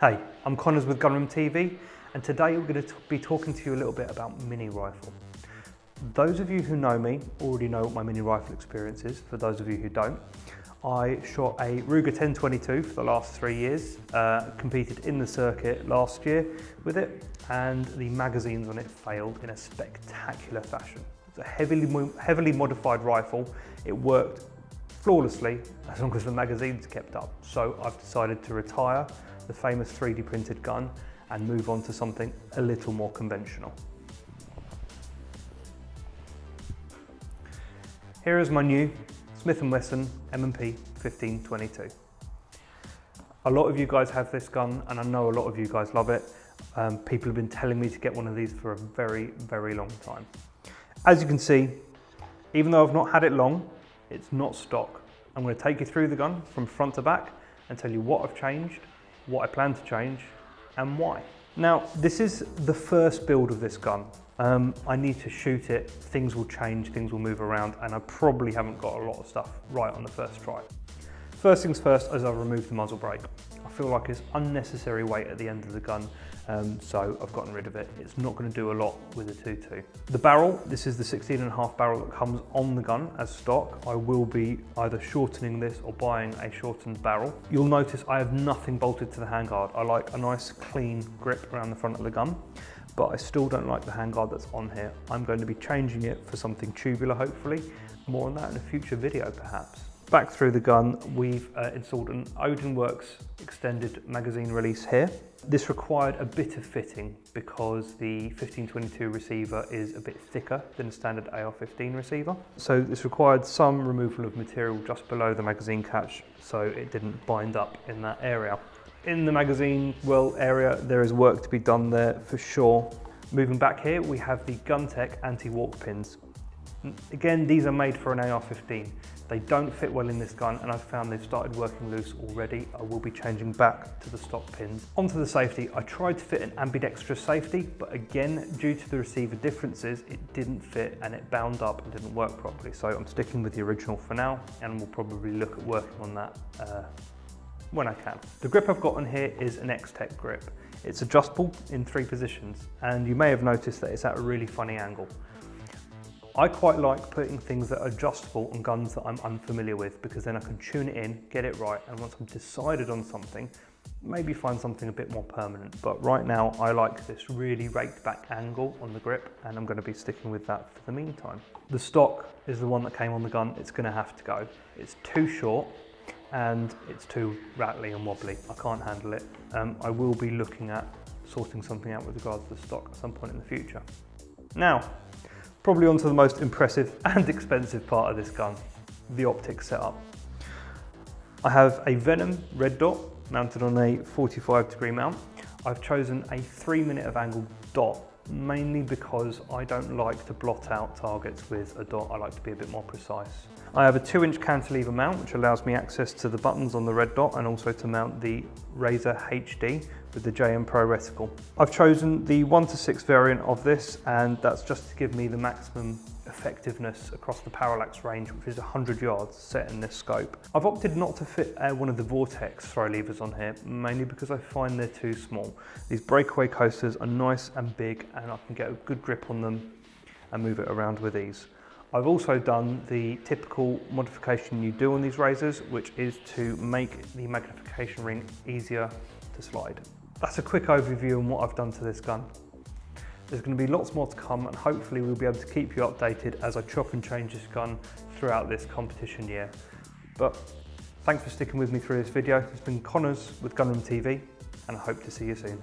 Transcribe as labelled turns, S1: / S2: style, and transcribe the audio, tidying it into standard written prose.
S1: Hey, I'm Connors with Gunroom.tv, and today we're going to be talking to you a little bit about mini rifle. Those of you who know me already know what my mini rifle experience is. For those of you who don't, I shot a Ruger 1022 for the last 3 years, competed in the circuit last year with it, and the magazines on it failed in a spectacular fashion. It's a heavily modified rifle. It worked flawlessly as long as the magazines kept up. So I've decided to retire the famous 3D printed gun and move on to something a little more conventional. Here is my new Smith & Wesson M&P 1522. A lot of you guys have this gun, and I know a lot of you guys love it. People have been telling me to get one of these for a very, very long time. As you can see, even though I've not had it long, it's not stock. I'm going to take you through the gun from front to back and tell you what I've changed, what I plan to change, and why. Now, this is the first build of this gun. I need to shoot it, things will change, things will move around, and I probably haven't got a lot of stuff right on the first try. First things first, as I've removed the muzzle brake. I feel like it's unnecessary weight at the end of the gun, so I've gotten rid of it. It's not going to do a lot with a 2.2. The barrel, this is the 16.5 barrel that comes on the gun as stock. I will be either shortening this or buying a shortened barrel. You'll notice I have nothing bolted to the handguard. I like a nice clean grip around the front of the gun, but I still don't like the handguard that's on here. I'm going to be changing it for something tubular, hopefully. More on that in a future video, perhaps. Back through the gun, we've installed an Odin Works extended magazine release here. This required a bit of fitting because the 1522 receiver is a bit thicker than a standard AR-15 receiver. So this required some removal of material just below the magazine catch so it didn't bind up in that area. In the magazine well area, there is work to be done there for sure. Moving back here, we have the GunTech anti-walk pins. Again, these are made for an AR-15. They don't fit well in this gun, and I've found they've started working loose already. I will be changing back to the stock pins. Onto the safety, I tried to fit an ambidextrous safety, but again, due to the receiver differences, it didn't fit and it bound up and didn't work properly. So I'm sticking with the original for now, and we'll probably look at working on that when I can. The grip I've got on here is an X-Tech grip. It's adjustable in 3 positions, and you may have noticed that it's at a really funny angle. I quite like putting things that are adjustable on guns that I'm unfamiliar with, because then I can tune it in, get it right, and once I'm decided on something, maybe find something a bit more permanent. But right now, I like this really raked back angle on the grip, and I'm going to be sticking with that for the meantime. The stock is the one that came on the gun. It's going to have to go. It's too short, and it's too rattly and wobbly. I can't handle it. I will be looking at sorting something out with regards to the stock at some point in the future. Now, probably onto the most impressive and expensive part of this gun, the optics setup. I have a Venom red dot mounted on a 45-degree mount. I've chosen a 3-minute of angle dot, mainly because I don't like to blot out targets with a dot. I like to be a bit more precise. I have a 2-inch cantilever mount, which allows me access to the buttons on the red dot and also to mount the Razor HD with the JM Pro reticle. I've chosen the 1:6 variant of this, and that's just to give me the maximum effectiveness across the parallax range, which is 100 yards set in this scope. I've opted not to fit one of the Vortex throw levers on here, mainly because I find they're too small. These breakaway coasters are nice and big, and I can get a good grip on them and move it around with ease. I've also done the typical modification you do on these razors, which is to make the magnification ring easier to slide. That's a quick overview on what I've done to this gun. There's going to be lots more to come, and hopefully we'll be able to keep you updated as I chop and change this gun throughout this competition year. But thanks for sticking with me through this video. It's been Connors with Gunroom.tv, and I hope to see you soon.